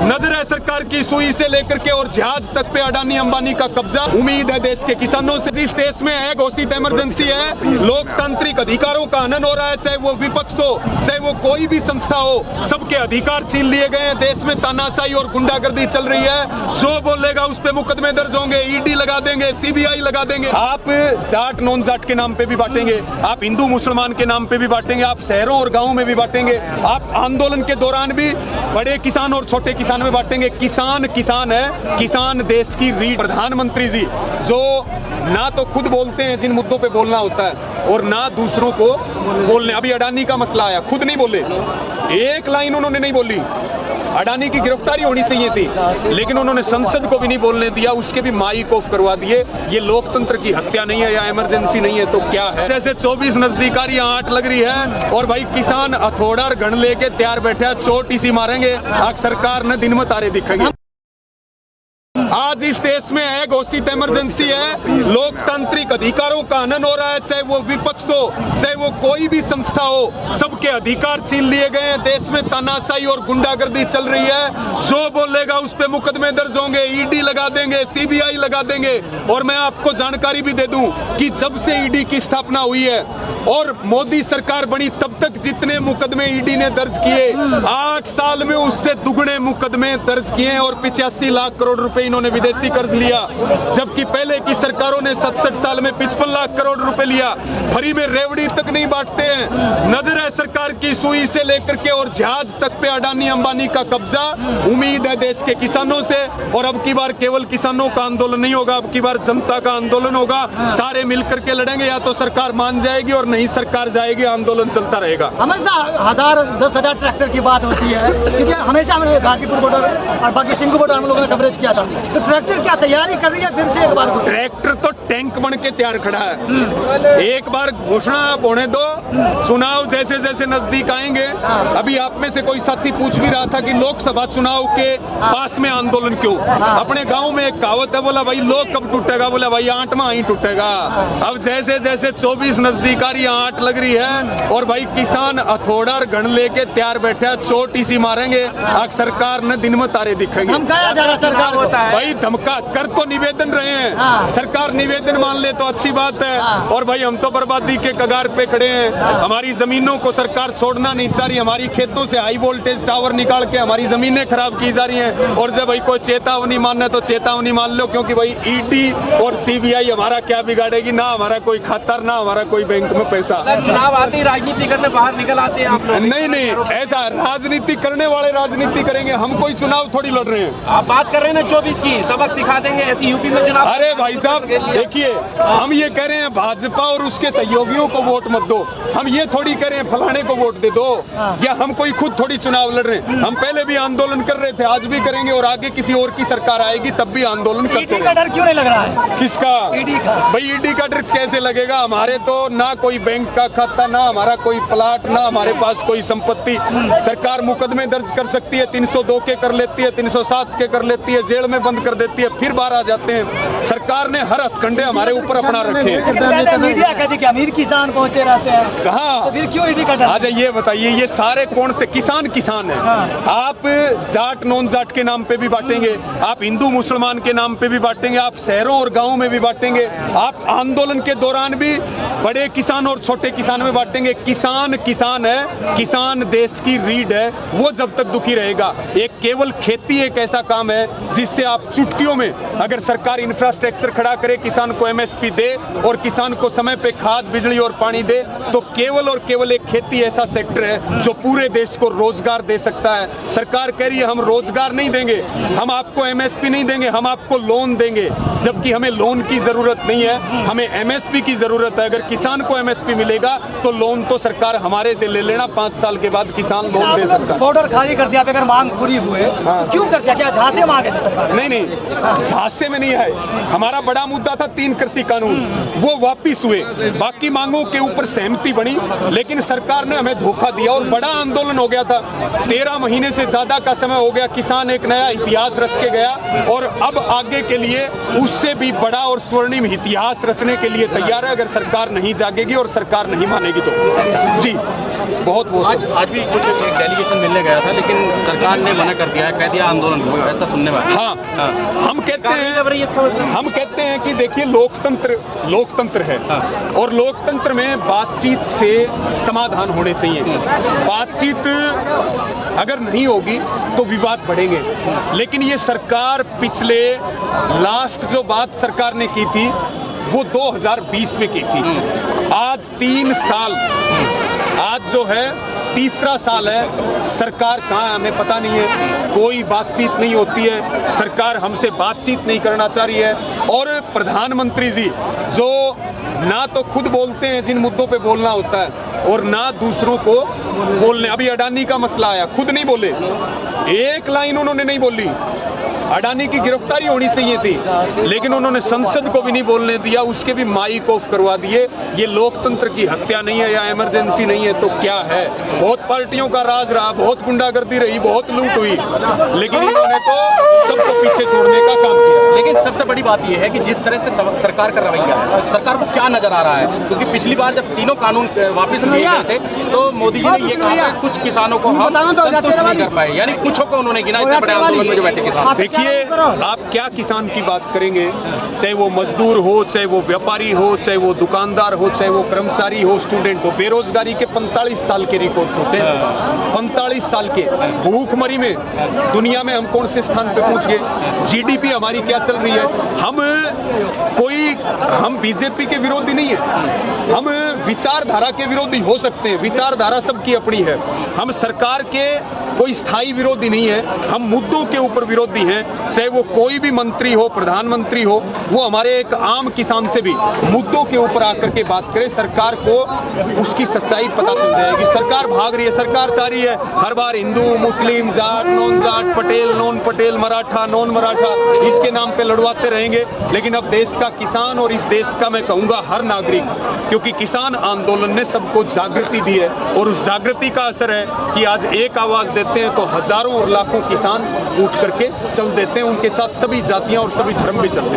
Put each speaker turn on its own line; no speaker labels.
नजर है सरकार की सुई से लेकर के और जहाज तक पे अडानी अंबानी का कब्जा। उम्मीद है देश के किसानों से। इस देश में है घोषित इमरजेंसी है, लोकतांत्रिक अधिकारों का हनन हो रहा है, चाहे वो विपक्ष हो चाहे वो कोई भी संस्था हो, सबके अधिकार छीन लिए गए हैं। देश में तानाशाही और गुंडागर्दी चल रही है, जो बोलेगा उस पे मुकदमे दर्ज होंगे, ईडी लगा देंगे, सीबीआई लगा देंगे। आप जाट नॉन जाट के नाम पे भी बांटेंगे, आप हिंदू मुसलमान के नाम पे भी बांटेंगे, आप शहरों और गाँव में भी बांटेंगे, आप आंदोलन के दौरान भी बड़े किसान और छोटे किसान में बांटेंगे। किसान किसान है, किसान देश की रीढ़। प्रधानमंत्री जी जो ना तो खुद बोलते हैं जिन मुद्दों पे बोलना होता है और ना दूसरों को बोलने। अभी अडानी का मसला आया, खुद नहीं बोले, एक लाइन उन्होंने नहीं बोली। अडानी की गिरफ्तारी होनी चाहिए थी, लेकिन उन्होंने संसद को भी नहीं बोलने दिया, उसके भी माइक ऑफ करवा दिए। ये लोकतंत्र की हत्या नहीं है या इमरजेंसी नहीं है तो क्या है? जैसे 24 नजदीक आ रही है, 8 लग रही है और भाई किसान हथौड़ा गण लेके तैयार बैठे हैं, चोट इसी मारेंगे, आज सरकार ने दिन में तारे दिखेंगे। आज इस देश में है घोषित इमरजेंसी है, लोकतांत्रिक अधिकारों का हनन हो रहा है, चाहे वो विपक्ष हो चाहे वो कोई भी संस्था हो, सबके अधिकार छीन लिए गए हैं। देश में तानाशाही और गुंडागर्दी चल रही है, जो बोलेगा उस पे मुकदमे दर्ज होंगे, ईडी लगा देंगे, सीबीआई लगा देंगे। और मैं आपको जानकारी भी दे दूं कि जब से ईडी की स्थापना हुई है और मोदी सरकार बनी तब तक जितने मुकदमे ईडी ने दर्ज किए, 8 साल में उससे दुगने मुकदमे दर्ज किए हैं और 85 लाख करोड़ रुपए इन्होंने विदेशी कर्ज लिया, जबकि पहले की सरकारों ने 67 साल में 55 लाख करोड़ रुपए लिया। फ्री में रेवड़ी तक नहीं बांटते हैं। नजर है सरकार की सुई से लेकर के और जहाज तक पे अडानी अंबानी का कब्जा। उम्मीद है देश के किसानों से, और अब की बार केवल किसानों का आंदोलन नहीं होगा, अब की बार जनता का आंदोलन होगा। सारे मिलकर के लड़ेंगे, या तो सरकार मान जाएगी और नहीं सरकार जाएगी, आंदोलन चलता रहेगा।
हमेशा 1000 ट्रैक्टर की बात होती है, क्योंकि हमेशा हमने गाजीपुर बॉर्डर और बाकी सिंघू बॉर्डर हम लोगों ने कवरेज किया था। तो ट्रैक्टर क्या तैयारी कर रही है फिर से एक बार?
ट्रैक्टर तो टैंक बन के तैयार खड़ा है, एक बार घोषणा होने दो, चुनाव जैसे जैसे नजदीक आएंगे। अभी आप में से कोई साथी पूछ भी रहा था कि लोकसभा चुनाव के पास में आंदोलन क्यों? अपने गांव में एक कहावत है, बोला भाई लोग कब टूटेगा, बोला भाई 8वां ही टूटेगा। अब जैसे जैसे 24 नजदीक आ रही है, 8 लग रही है और भाई किसान हथौड़ा गण लेके तैयार बैठे हैं, चोट इसी मारेंगे, आज सरकार ने दिन में तारे दिखेंगे।
धमकाया जा रहा सरकार को,
भाई धमका कर तो निवेदन रहे हैं, सरकार निवेदन मान ले तो अच्छी बात है। और भाई हम तो बर्बादी के कगार पे खड़े हैं, हमारी जमीनों को सरकार छोड़ना नहीं चाह रही, हमारी खेतों से हाई वोल्टेज टावर निकाल के हमारी जमीनें खराब की जा रही हैं। और जब भाई कोई चेतावनी मानना तो चेतावनी मान लो, क्योंकि भाई ईडी और सीबीआई हमारा क्या बिगाड़ेगी? ना हमारा कोई खातर, ना हमारा कोई बैंक में पैसा।
चुनाव आते ही राजनीति करने बाहर निकल आते हैं आप लोग?
नहीं, ऐसा राजनीति करने वाले राजनीति करेंगे, हम कोई चुनाव थोड़ी लड़ रहे हैं।
आप बात कर रहे हैं ना 24 की, सबक सिखा देंगे ऐसी यूपी में चुनाव।
अरे भाई साहब देखिए, हम ये कह रहे हैं भाजपा और उसके सहयोगियों को वोट मत दो, हम ये थोड़ी कह रहे हैं फलाने को वोट दे दो, या हम कोई खुद थोड़ी चुनाव लड़ रहे हैं। हम पहले भी आंदोलन कर रहे थे, आज भी करेंगे और आगे किसी और की सरकार आएगी तब भी आंदोलन करते रहेंगे।
ईडी का डर क्यों नहीं लग रहा है?
किसका?
ईडी का।
भाई ईडी का डर कैसे लगेगा? हमारे तो ना कोई बैंक का खाता, ना हमारा कोई प्लाट, ना हमारे पास कोई संपत्ति। सरकार मुकदमे दर्ज कर सकती है, 302 के कर लेती है, 307 के कर लेती है, जेल में बंद कर देती है, फिर बाहर आ जाते हैं। सरकार ने हर हथकंडे हमारे ऊपर अपना रखे हैं।
मीडिया कहती कि अमीर किसान पहुंचे रहते हैं,
कहाँ?
तो फिर क्यों ईडी का डर?
अच्छा ये बताइए, ये सारे कौन से किसान किसान हैं? आप जाट नॉन जाट के नाम पे भी बांटेंगे, आप हिंदू मुसलमान के नाम पे भी बांटेंगे, आप शहरों और गाँव में भी बांटेंगे, आप आंदोलन के दौरान भी बड़े किसान और छोटे किसान में बांटेंगे। किसान किसान है, किसान देश की रीढ़ है, वो जब तक दुखी रहेगा। एक केवल खेती एक ऐसा काम है जिससे आप चुटकियों में, अगर सरकार इंफ्रास्ट्रक्चर खड़ा करे, किसान को एमएसपी दे और किसान को समय पे खाद, बिजली और पानी दे, तो केवल और केवल एक खेती ऐसा सेक्टर है जो पूरे देश को रोजगार दे सकता है। सरकार कह रही है हम रोजगार नहीं देंगे, हम आपको एमएसपी नहीं देंगे, हम आपको लोन देंगे, जबकि हमें लोन की जरूरत नहीं है, हमें एमएसपी की जरूरत है। अगर किसान को एमएसपी मिलेगा तो लोन तो सरकार हमारे से ले लेना, 5 साल के बाद किसान लोन दे सकता है।
बॉर्डर खाली कर दिया, अगर मांग पूरी हुए क्यों कर दिया? क्या झांसे मांगे थे सरकार?
नहीं, झांसे में नहीं है। हमारा बड़ा मुद्दा था 3 कृषि कानून, वो वापिस हुए, बाकी मांगों के ऊपर सहमति बनी, लेकिन सरकार ने हमें धोखा दिया और बड़ा आंदोलन हो गया था। 13 महीने से ज्यादा का समय हो गया, किसान एक नया इतिहास रच के गया और अब आगे के लिए उससे भी बड़ा और स्वर्णिम इतिहास रचने के लिए तैयार है, अगर सरकार नहीं जागेगी और सरकार नहीं मानेगी तो। जी बहुत बहुत
आज भी कुछ एक डेलीगेशन मिलने गया था, लेकिन सरकार ने मना कर दिया है, कह दिया आंदोलन होगा, ऐसा सुनने में आया।
हाँ, हम कहते हैं कि देखिए लोकतंत्र है और लोकतंत्र में बातचीत से समाधान होने चाहिए। बातचीत अगर नहीं होगी तो विवाद बढ़ेंगे, लेकिन ये सरकार पिछले लास्ट जो बात सरकार ने की थी वो 2020 में की थी। आज 3 साल, आज जो है तीसरा साल है, सरकार कहाँ है हमें पता नहीं है, कोई बातचीत नहीं होती है, सरकार हमसे बातचीत नहीं करना चाह रही है। और प्रधानमंत्री जी जो ना तो खुद बोलते हैं जिन मुद्दों पे बोलना होता है और ना दूसरों को बोलने, अभी अडानी का मसला आया, खुद नहीं बोले, एक लाइन उन्होंने नहीं बोली। अडानी की गिरफ्तारी होनी चाहिए थी, लेकिन उन्होंने संसद को भी नहीं बोलने दिया, उसके भी माइक ऑफ करवा दिए। ये लोकतंत्र की हत्या नहीं है या इमरजेंसी नहीं है तो क्या है? बहुत पार्टियों का राज रहा, बहुत गुंडागर्दी रही, बहुत लूट हुई, लेकिन इन्होंने तो सबको पीछे छोड़ने का काम किया।
लेकिन सबसे बड़ी बात यह है कि जिस तरह से सरकार का रवैया है, सरकार को क्या नजर आ रहा है, क्योंकि पिछली बार जब तीनों कानून वापस लिए गए थे तो मोदी जी ने ये कहा कि कुछ किसानों को हम संतुष्ट नहीं कर पाए, यानी कुछ को उन्होंने गिना, इतने बड़े आंदोलन में जो बैठे किसान।
देखिए आप क्या किसान की बात करेंगे, चाहे वो मजदूर हो, चाहे वो व्यापारी हो, चाहे वो दुकानदार हो, चाहे वो कर्मचारी हो, स्टूडेंट हो, बेरोजगारी के 45 साल के रिकॉर्ड होते हैं, 45 साल के। भूखमरी में दुनिया में हम कौन से स्थान पे पहुंच गए? जीडीपी हमारी क्या चल रही है? हम बीजेपी के विरोधी नहीं है, हम विचारधारा के विरोधी हो सकते हैं, विचारधारा सबकी अपनी है। हम सरकार के कोई स्थायी विरोधी नहीं है, हम मुद्दों के ऊपर विरोधी हैं, चाहे वो कोई भी मंत्री हो, प्रधानमंत्री हो, वो हमारे एक आम किसान से भी मुद्दों के ऊपर आकर के बात करे, सरकार को उसकी सच्चाई पता चल जाएगी। सरकार भाग रही है, सरकार चाह रही है हर बार Hindu Muslim Jat non Jat Patel non Patel Maratha non Maratha इसके नाम पे लड़वाते रहेंगे, लेकिन अब देश का किसान और इस देश का मैं कहूँगा हर नागरिक, क्योंकि किसान आंदोलन ने सबको जागृति दी है और उस जागृति का असर है कि आज एक आवाज देते हैं तो हजारों और लाखों किसान उठ करके चल देते हैं, उनके साथ सभी जातियां और सभी धर्म भी चलते हैं।